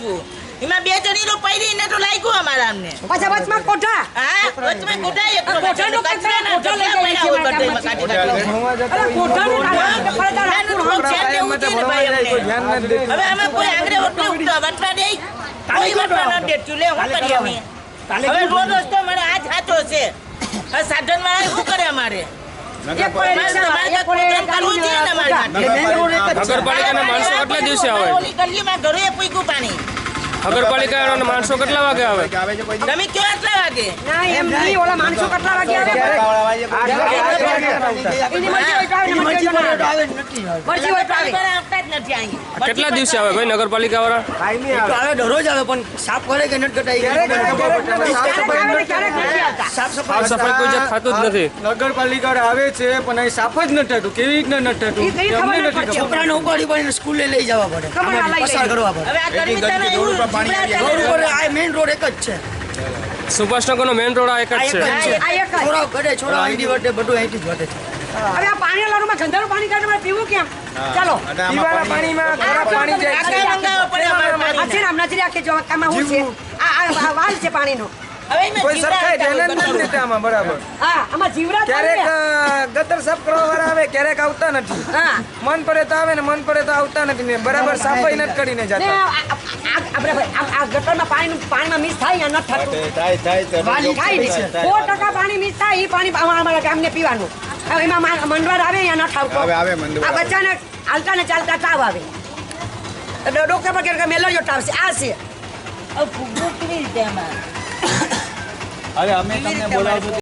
છું એમાં બે જણી નો પૈડી ને તો લાગ્યું અમારા અમને પાછા વચમાં કોઠા હા વચમાં કોઠા એક કોઠાનો કચરાના કોઠા લઈ જાય છે અરે કોઠાનો હવે અમે કોઈ આંગળે ઓટલે ઉઠતા વટવા દે કોઈ વટવા ન દે ચૂલે હું કરીએ અમે હવે રોડ રસ્તો મને આ જાતો છે આ સાધન માં શું કરે અમારે નગરપાલિકાના માણસો કેટલા દિવસે આવે? નગરપાલિકાના માણસો કેટલા વાગે આવે? તમે કેટલા વાગે? ના એમ નહીં ઓલા માણસો કેટલા વાગે આવે કેટલા દિવસે આવે ભાઈ નગરપાલિકા વાળા? દરરોજ આવે પણ સાફ કરે કે નથી સાફ સફાઈ કોઈ જાત થતું જ નથી. નગરપાલિકા આવે છે પણ અહીં સાફ જ નથી થતું. કેવી રીતના નથી થતું અમને નથી ખબર. છોકરાને ઉપાડી પડીને સ્કૂલે લઈ જવા પડે, પસાર કરવા પડે. હવે આ ગરમી રોડ ઉપર આ મેઇન રોડ એક જ છે. સુભાષનગરનો મેઇન રોડ આ એક જ છે. છોરાવ કરે, છોરાવ અહીંથી વટે, બધું અહીંથી જ વટે છે. હવે આ પાણી લાડુમાં ગંધારું પાણી કાઢે મારે પીવું કેમ? ચાલો પીવાના પાણીમાં ખરાબ પાણી જાય છે. નથી રાખે જો આમાં શું છે આ વાલ છે પાણીનો કોઈ સરખાઈ ધ્યાન જ નથી દેતા આમાં. બરાબર. હા આમાં જીવરાજ ક્યારેક ગટર સાફ કરવા વાળા આવે, ક્યારેક આવતા નથી. હા મન પડે તો આવે ને મન પડે તો આવતા નથી ને બરાબર સફાઈ નથી કરીને ને જતા. આ ગટરમાં પાણીમાં મિક્સ થાય ન થતું વાલી થાય ને 100% પાણી મિક્સ થાય એ પાણી અમારા ગામને પીવાનું. હવે એમાં મંડવાર આવે યા ન થાવતો આ બચ્ચાને હાલતા ને ચાલતા તાવ આવે ડોક્ટર પર કે મેલેરિયો તાવ છે આ છે ફૂગો કેવી રીતે આમાં અરે અમે તમને બોલાવશું